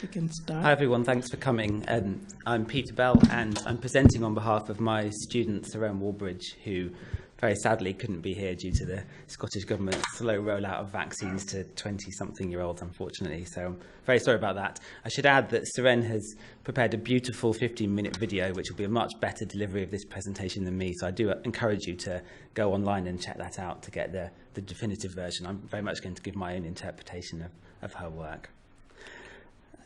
You can start. Hi everyone, thanks for coming. I'm Peter Bell and I'm presenting on behalf of my student Saran Warbridge, who very sadly couldn't be here due to the Scottish Government's slow rollout of vaccines to 20-something-year-olds, unfortunately. So I'm very sorry about that. I should add that Saran has prepared a beautiful 15-minute video, which will be a much better delivery of this presentation than me. So I do encourage you to go online and check that out to get the definitive version. I'm very much going to give my own interpretation of her work.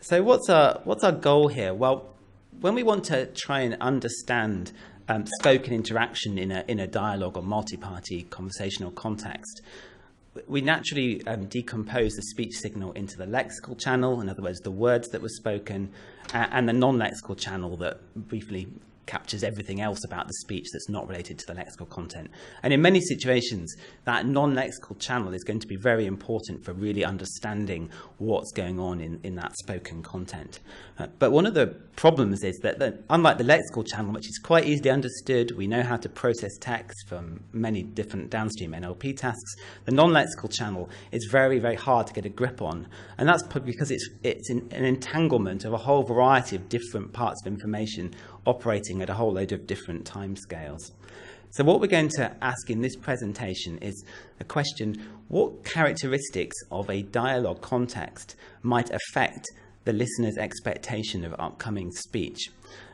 So what's our goal here? Well, when we want to try and understand spoken interaction in a dialogue or multi-party conversational context, we naturally decompose the speech signal into the lexical channel, in other words, the words that were spoken, and the non-lexical channel that briefly captures everything else about the speech that's not related to the lexical content. And in many situations, that non-lexical channel is going to be very important for really understanding what's going on in that spoken content. But one of the problems is that unlike the lexical channel, which is quite easily understood, we know how to process text from many different downstream NLP tasks, the non-lexical channel is very, very hard to get a grip on. And that's because it's an entanglement of a whole variety of different parts of information operating at a whole load of different timescales. So what we're going to ask in this presentation is a question: what characteristics of a dialogue context might affect the listener's expectation of upcoming speech?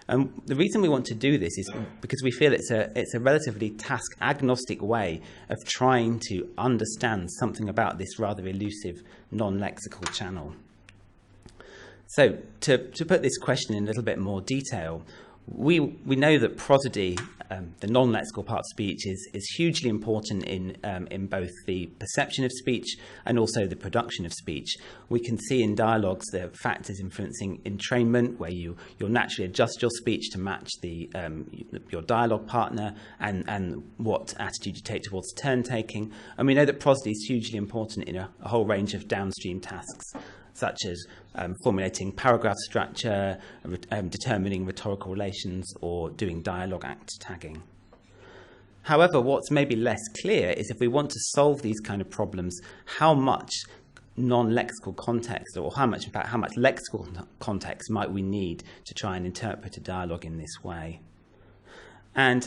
And the reason we want to do this is because we feel it's a relatively task-agnostic way of trying to understand something about this rather elusive non-lexical channel. So to put this question in a little bit more detail, we know that prosody, the non-lexical part of speech, is hugely important in both the perception of speech and also the production of speech. We can see in dialogues the factors influencing entrainment, where you'll naturally adjust your speech to match your dialogue partner and what attitude you take towards turn taking. And we know that prosody is hugely important in a whole range of downstream tasks, such as formulating paragraph structure, determining rhetorical relations, or doing dialogue act tagging. However, what's maybe less clear is if we want to solve these kind of problems, how much non-lexical context, or how much lexical context might we need to try and interpret a dialogue in this way? And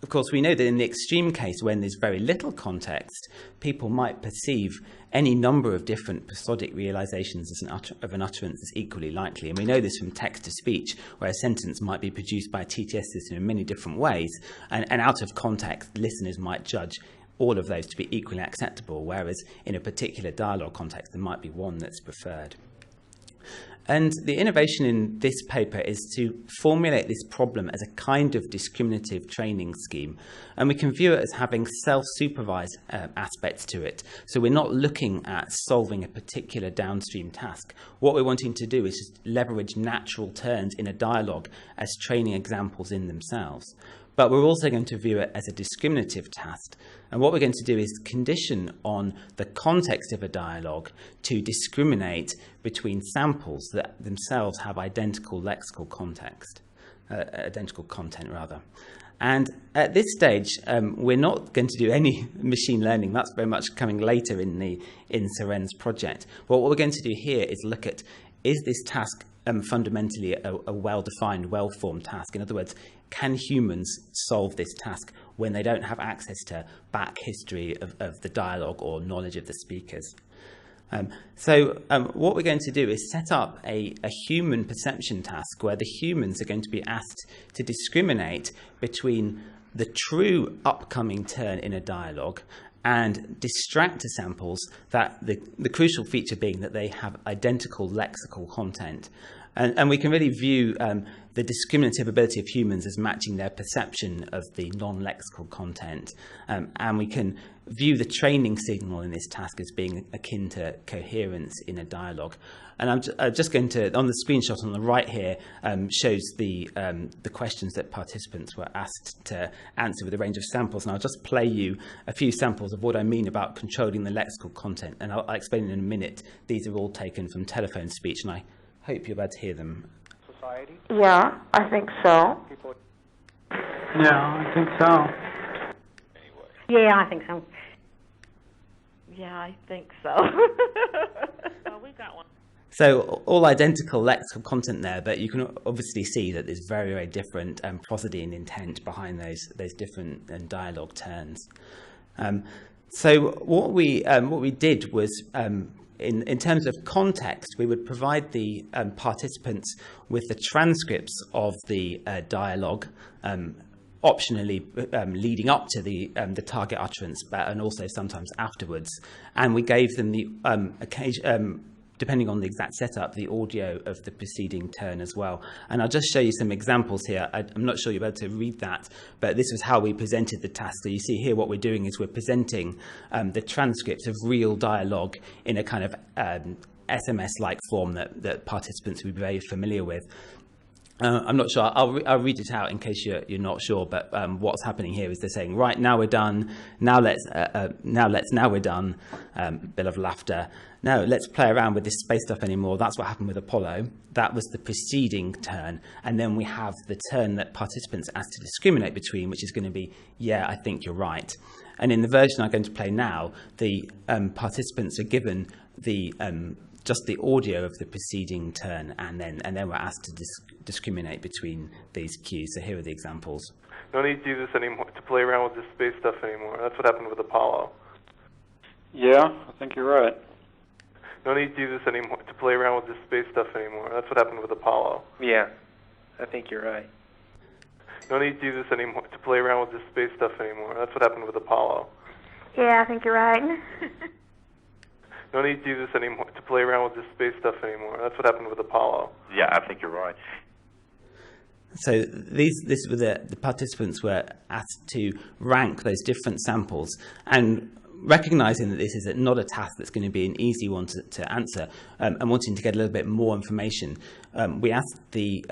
of course, we know that in the extreme case, when there's very little context, people might perceive any number of different prosodic realizations of an utterance as equally likely. And we know this from text-to-speech, where a sentence might be produced by a TTS system in many different ways, and out of context, listeners might judge all of those to be equally acceptable, whereas in a particular dialogue context, there might be one that's preferred. And the innovation in this paper is to formulate this problem as a kind of discriminative training scheme. And we can view it as having self-supervised aspects to it. So we're not looking at solving a particular downstream task. What we're wanting to do is just leverage natural turns in a dialogue as training examples in themselves. But we're also going to view it as a discriminative task. And what we're going to do is condition on the context of a dialogue to discriminate between samples that themselves have identical lexical content. And at this stage, we're not going to do any machine learning. That's very much coming later in Saren's project. But what we're going to do here is look at, is this task fundamentally a well-defined, well-formed task? In other words, can humans solve this task when they don't have access to back history of the dialogue or knowledge of the speakers? What we're going to do is set up a human perception task where the humans are going to be asked to discriminate between the true upcoming turn in a dialogue and distractor samples, that the crucial feature being that they have identical lexical content. And we can really view the discriminative ability of humans as matching their perception of the non-lexical content. And we can view the training signal in this task as being akin to coherence in a dialogue. And I'm just going to, on the screenshot on the right here, shows the questions that participants were asked to answer with a range of samples. And I'll just play you a few samples of what I mean about controlling the lexical content. And I'll explain in a minute. These are all taken from telephone speech, and I hope you're able to hear them. Society? Yeah, I think so. Yeah, I think so. Yeah, I think so. Yeah, I think so. Well, we got one. So all identical lexical content there, but you can obviously see that there's very, very different prosody and intent behind those different dialogue turns. So what we did was, in terms of context, we would provide the participants with the transcripts of the dialogue, optionally leading up to the target utterance, and also sometimes afterwards. And we gave them the occasion, depending on the exact setup, the audio of the preceding turn as well. And I'll just show you some examples here. I'm not sure you'll be able to read that, but this was how we presented the task. So you see here what we're doing is we're presenting the transcripts of real dialogue in a kind of SMS-like form that participants would be very familiar with. I'm not sure. I'll read it out in case you're not sure. But what's happening here is they're saying, right, now we're done. Now we're done. Bit of laughter. No, let's play around with this space stuff anymore. That's what happened with Apollo. That was the preceding turn. And then we have the turn that participants asked to discriminate between, which is going to be, yeah, I think you're right. And in the version I'm going to play now, the participants are given the just the audio of the preceding turn, and then we're asked to discriminate between these cues. So here are the examples. No need to do this anymore, to play around with this space stuff anymore. That's what happened with Apollo. Yeah, I think you're right. No need to do this anymore, to play around with this space stuff anymore. That's what happened with Apollo. Yeah, I think you're right. No need to do this anymore, to play around with this space stuff anymore. That's what happened with Apollo. Yeah, I think you're right. No need to do this anymore, to play around with this space stuff anymore. That's what happened with Apollo. Yeah, I think you're right. So this were the participants were asked to rank those different samples, and recognizing that this is not a task that's going to be an easy one to answer, and wanting to get a little bit more information, we asked the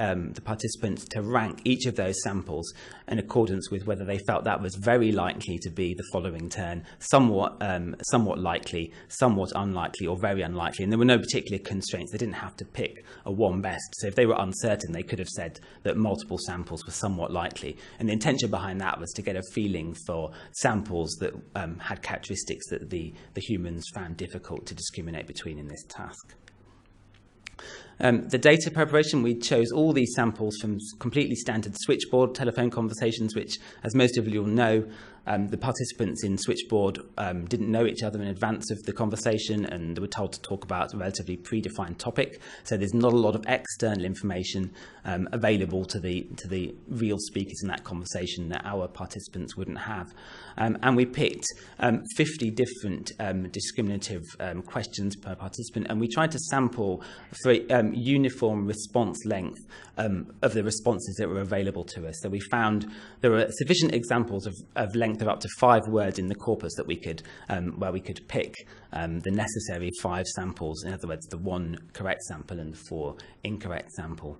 participants to rank each of those samples in accordance with whether they felt that was very likely to be the following turn, somewhat likely, somewhat unlikely, or very unlikely. And there were no particular constraints. They didn't have to pick a one best. So if they were uncertain, they could have said that multiple samples were somewhat likely. And the intention behind that was to get a feeling for samples that had characteristics that the humans found difficult to discriminate between in this task. The data preparation, we chose all these samples from completely standard switchboard telephone conversations, which, as most of you will know, the participants in switchboard didn't know each other in advance of the conversation, and they were told to talk about a relatively predefined topic. So there's not a lot of external information available to the real speakers in that conversation that our participants wouldn't have. And we picked 50 different discriminative questions per participant, and we tried to sample for uniform response length of the responses that were available to us. So we found there were sufficient examples of length of up to 5 words in the corpus that we could where we could pick the necessary 5 samples. In other words, the 1 correct sample and 4 incorrect sample.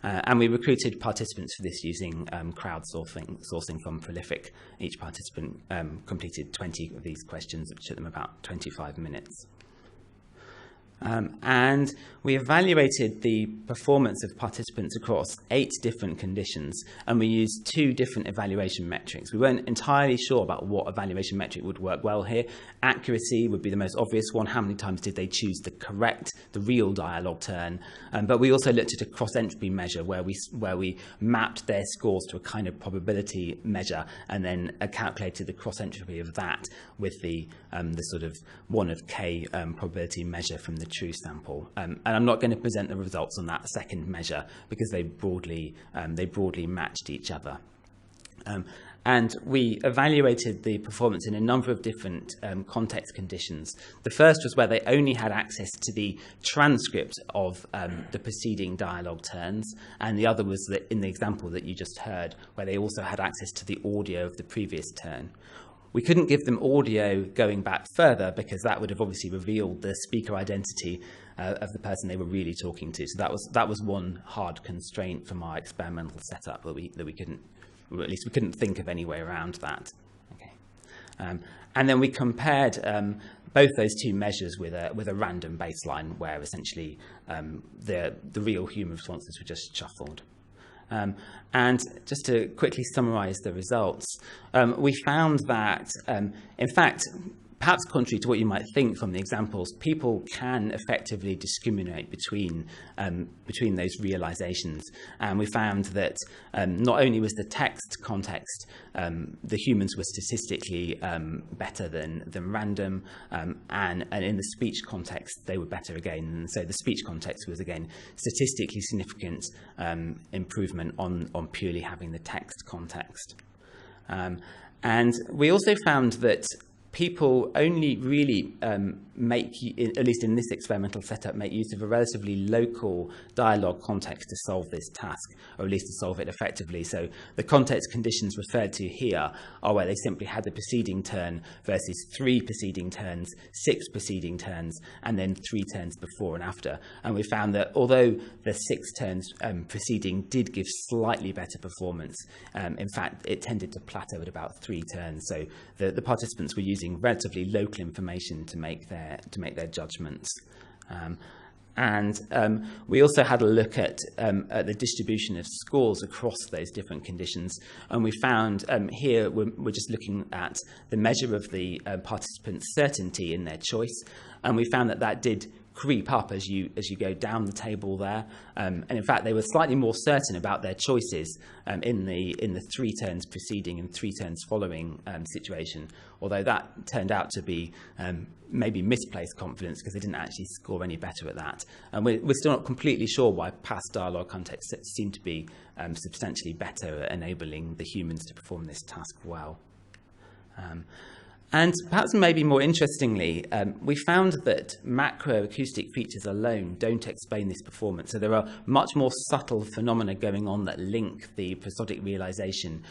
And we recruited participants for this using crowdsourcing from Prolific. Each participant completed 20 of these questions, which took them about 25 minutes. And we evaluated the performance of participants across 8 different conditions, and we used 2 different evaluation metrics. We weren't entirely sure about what evaluation metric would work well here. Accuracy would be the most obvious one. How many times did they choose the real dialogue turn? But we also looked at a cross-entropy measure where we mapped their scores to a kind of probability measure, and then calculated the cross-entropy of that with the sort of 1 of k probability measure from the true sample. And I'm not going to present the results on that second measure because they broadly matched each other. And we evaluated the performance in a number of different context conditions. The first was where they only had access to the transcript of the preceding dialogue turns, and the other was in the example that you just heard, where they also had access to the audio of the previous turn. We couldn't give them audio going back further because that would have obviously revealed the speaker identity of the person they were really talking to. So that was one hard constraint from our experimental setup that we couldn't, or at least we couldn't think of any way around that. Okay, and then we compared both those 2 measures with a random baseline where essentially the real human responses were just shuffled. And just to quickly summarize the results, we found that, in fact, perhaps contrary to what you might think from the examples, people can effectively discriminate between those realizations. And we found that not only was the text context, the humans were statistically better than random, and in the speech context, they were better again. And so the speech context was, again, statistically significant improvement on purely having the text context. And we also found that people only really make, at least in this experimental setup, make use of a relatively local dialogue context to solve this task, or at least to solve it effectively. So the context conditions referred to here are where they simply had the preceding turn versus 3 preceding turns, 6 preceding turns, and then 3 turns before and after. And we found that although the 6 turns preceding did give slightly better performance, in fact, it tended to plateau at about 3 turns. So the participants were using relatively local information to make their judgments. And we also had a look at the distribution of scores across those different conditions. And we found here we're just looking at the measure of the participants' certainty in their choice. And we found that did creep up as you go down the table there, and in fact they were slightly more certain about their choices in the 3 turns preceding and 3 turns following situation, although that turned out to be maybe misplaced confidence because they didn't actually score any better at that. And we're still not completely sure why past dialogue contexts seem to be substantially better at enabling the humans to perform this task well. And perhaps maybe more interestingly, we found that macroacoustic features alone don't explain this performance. So there are much more subtle phenomena going on that link the prosodic realization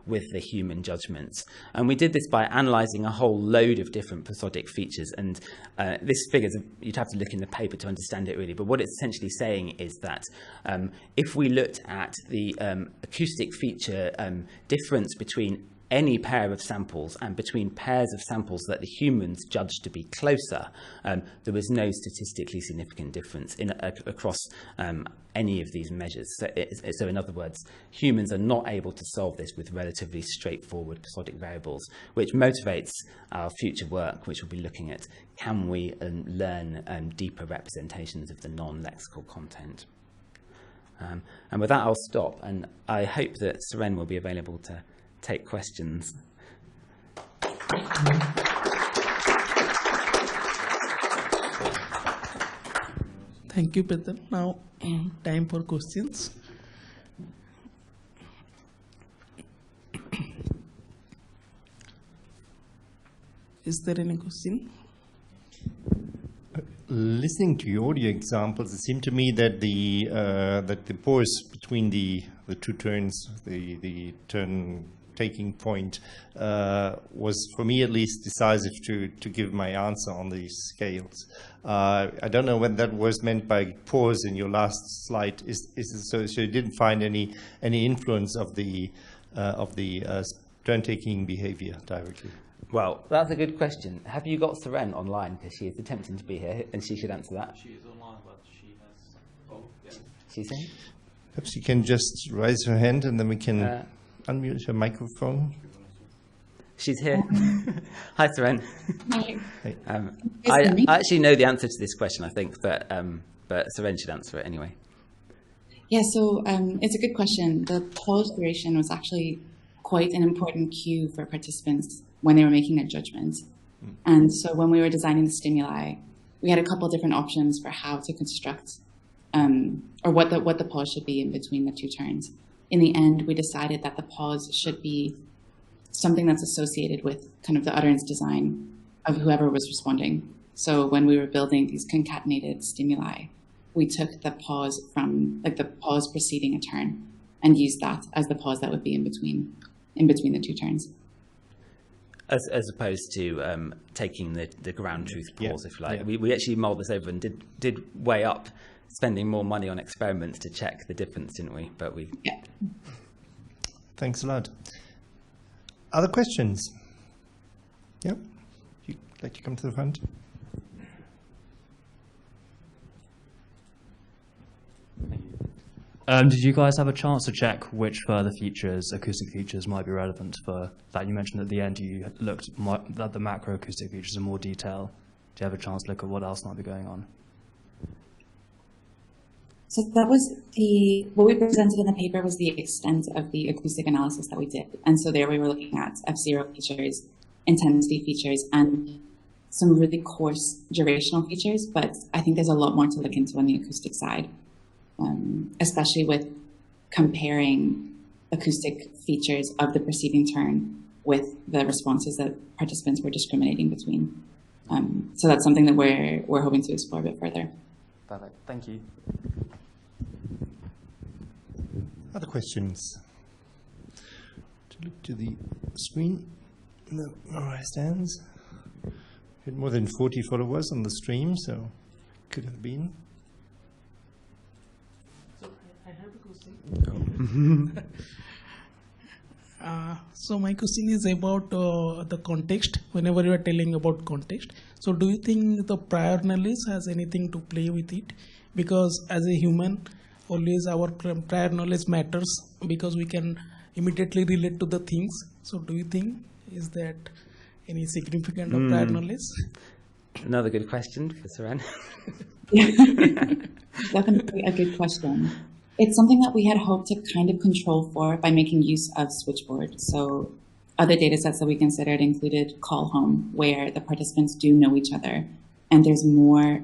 with the human judgments. And we did this by analysing a whole load of different prosodic features. And this figure, you'd have to look in the paper to understand it really. But what it's essentially saying is that if we looked at the acoustic feature difference between any pair of samples and between pairs of samples that the humans judged to be closer, there was no statistically significant difference across any of these measures. So in other words, humans are not able to solve this with relatively straightforward prosodic variables, which motivates our future work, which will be looking at can we learn deeper representations of the non-lexical content. And with that, I'll stop, and I hope that Seren will be available to take questions. Thank you, Peter. Now, time for questions. Is there any question? Listening to your audio examples, it seemed to me that the pause between the 2 turns, the turn taking point, was, for me at least, decisive to give my answer on these scales. I don't know when that was meant by pause in your last slide. Is it so you didn't find any influence of the turn-taking behavior directly? Well, that's a good question. Have you got Seren online? Because she is attempting to be here, and she should answer that. She is online, but she has... Oh, yeah. She's here? Perhaps you can just raise her hand, and then we can unmute her microphone. She's here. Hi, Seren. Hi. Hey. I actually know the answer to this question, I think, but Seren should answer it anyway. Yeah, so it's a good question. The pause duration was actually quite an important cue for participants when they were making their judgments. And so when we were designing the stimuli, we had a couple different options for how to construct or what the pause should be in between the 2 turns. In the end, we decided that the pause should be something that's associated with kind of the utterance design of whoever was responding. So when we were building these concatenated stimuli, we took the pause from, like, the pause preceding a turn and used that as the pause that would be in between the 2 turns. As opposed to taking the ground truth pause, if you like. Yeah. We actually mulled this over and did weigh up spending more money on experiments to check the difference, didn't we? But we... Yeah. Thanks a lot. Other questions? Yep. You'd like to come to the front? Did you guys have a chance to check which further features, acoustic features, might be relevant for that? You mentioned at the end you looked at the macro acoustic features in more detail. Do you have a chance to look at what else might be going on? So that was what we presented in the paper was the extent of the acoustic analysis that we did. And so there we were looking at F0 features, intensity features, and some really coarse durational features. But I think there's a lot more to look into on the acoustic side, especially with comparing acoustic features of the preceding turn with the responses that participants were discriminating between. So that's something that we're hoping to explore a bit further. Perfect. Thank you. Other questions? To look to the screen. No raised hands. Had more than 40 followers on the stream, so could have been. So I have a question. So my question is about the context. Whenever you are telling about context, so do you think the prior knowledge has anything to play with it? Because as a human, always our prior knowledge matters because we can immediately relate to the things. So do you think is that any significant of prior knowledge? Another good question for Saran. Definitely a good question. It's something that we had hoped to kind of control for by making use of switchboard. So other data sets that we considered included call home, where the participants do know each other, and there's more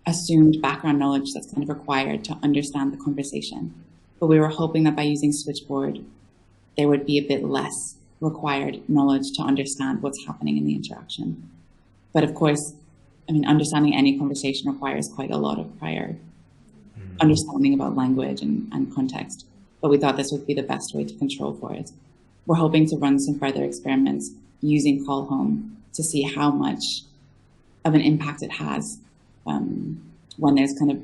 assumed background knowledge that's kind of required to understand the conversation. But we were hoping that by using switchboard, there would be a bit less required knowledge to understand what's happening in the interaction. But of course, I mean, understanding any conversation requires quite a lot of prior understanding about language and context. But we thought this would be the best way to control for it. We're hoping to run some further experiments using call home to see how much of an impact it has when there's kind of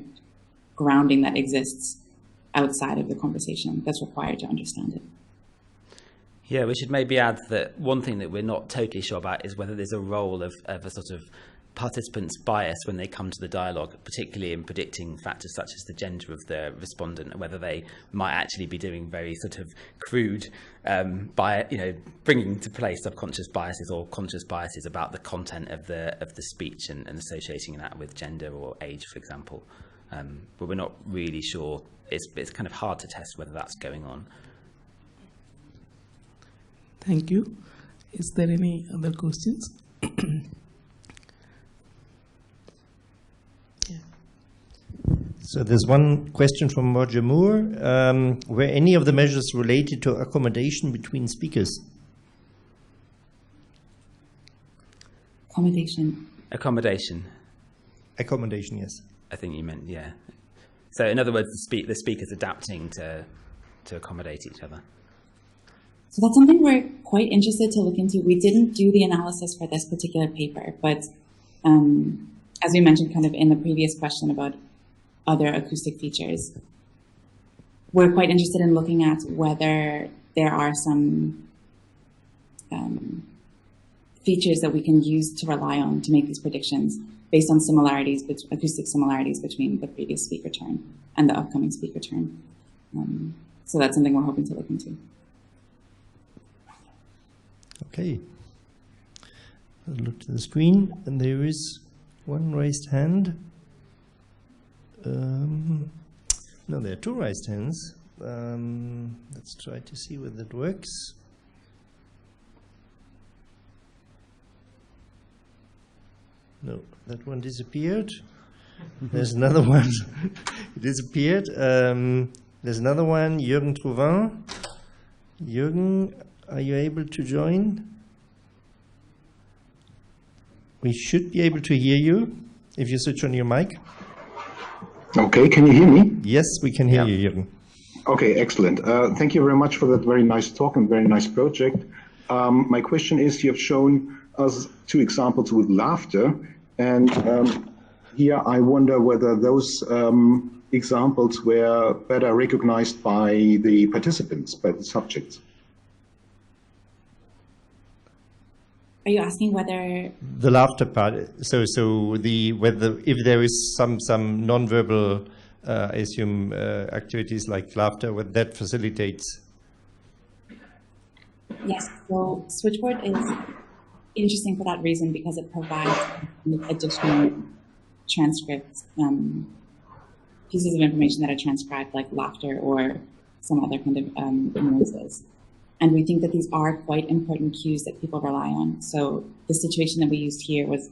grounding that exists outside of the conversation that's required to understand it. Yeah, we should maybe add that one thing that we're not totally sure about is whether there's a role of a sort of participants' bias when they come to the dialogue, particularly in predicting factors such as the gender of the respondent, and whether they might actually be doing very sort of crude, bringing to play subconscious biases or conscious biases about the content of the speech and associating that with gender or age, for example. But we're not really sure. It's kind of hard to test whether that's going on. Thank you. Is there any other questions? So there's one question from Roger Moore. Were any of the measures related to accommodation between speakers? Accommodation. Accommodation, yes. I think you meant, yeah. So in other words, the speakers adapting to accommodate each other. So that's something we're quite interested to look into. We didn't do the analysis for this particular paper, but as we mentioned kind of in the previous question about other acoustic features, we're quite interested in looking at whether there are some features that we can use to rely on to make these predictions based on similarities, acoustic similarities between the previous speaker turn and the upcoming speaker turn. So that's something we're hoping to look into. Okay. I'll look to the screen, and there is one raised hand. No, there are two raised hands. Let's try to see whether that works. No, that one disappeared. There's another one. It disappeared. There's another one, Jürgen Trouvin. Jürgen, are you able to join? We should be able to hear you if you switch on your mic. Okay, can you hear me? Yes, we can hear you, Jürgen. Okay, excellent. Thank you very much for that very nice talk and very nice project. My question is, you have shown us two examples with laughter, and here I wonder whether those examples were better recognized by the participants, by the subjects. Are you asking whether the laughter part? So whether if there is some nonverbal I assume activities like laughter, what that facilitates. Yes, so Switchboard is interesting for that reason because it provides additional transcripts, pieces of information that are transcribed like laughter or some other kind of noises. And we think that these are quite important cues that people rely on. So the situation that we used here was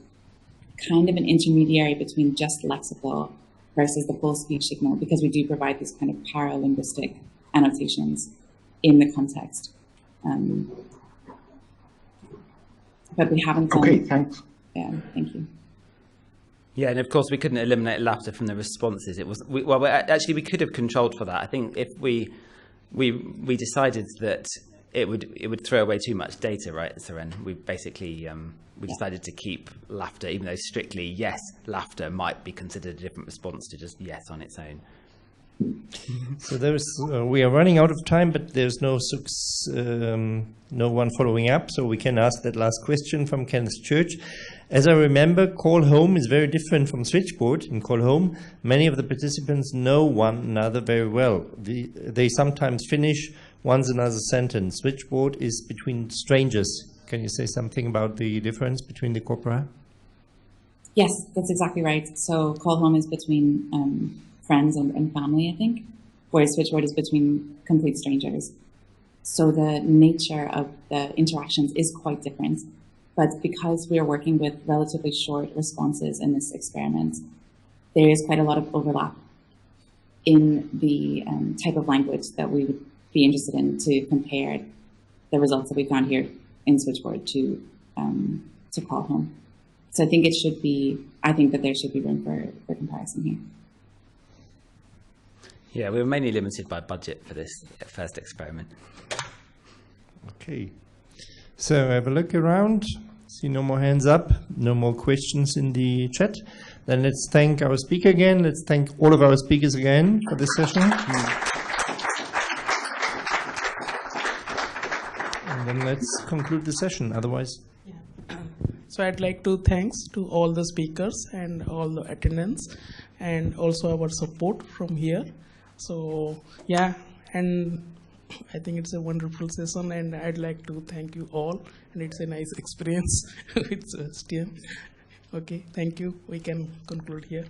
kind of an intermediary between just lexical versus the full speech signal, because we do provide these kind of paralinguistic annotations in the context. But we haven't done... Okay, thanks. Yeah, thank you. Yeah, and of course we couldn't eliminate laughter from the responses. It was actually we could have controlled for that. I think if we decided that it would throw away too much data, right, Seren? We basically we decided to keep laughter, even though strictly yes, laughter might be considered a different response to just yes on its own. So we are running out of time, but there's no one following up, so we can ask that last question from Kenneth Church. As I remember, Call Home is very different from Switchboard. In Call Home, many of the participants know one another very well. They sometimes finish one another's sentence. Switchboard is between strangers. Can you say something about the difference between the corpora? Yes, that's exactly right. So Call Home is between friends and family, I think, whereas Switchboard is between complete strangers. So the nature of the interactions is quite different. But because we are working with relatively short responses in this experiment, there is quite a lot of overlap in the type of language that we would be interested in to compare the results that we found here in Switchboard to Call Home. So I think that there should be room for comparison here. Yeah, we were mainly limited by budget for this first experiment. Okay. So have a look around. See no more hands up, no more questions in the chat. Then let's thank our speaker again. Let's thank all of our speakers again for this session. And then let's conclude the session. Otherwise. So I'd like to thanks to all the speakers and all the attendants and also our support from here. So yeah, and I think it's a wonderful session, and I'd like to thank you all, and it's a nice experience with Stian. Okay, thank you. We can conclude here.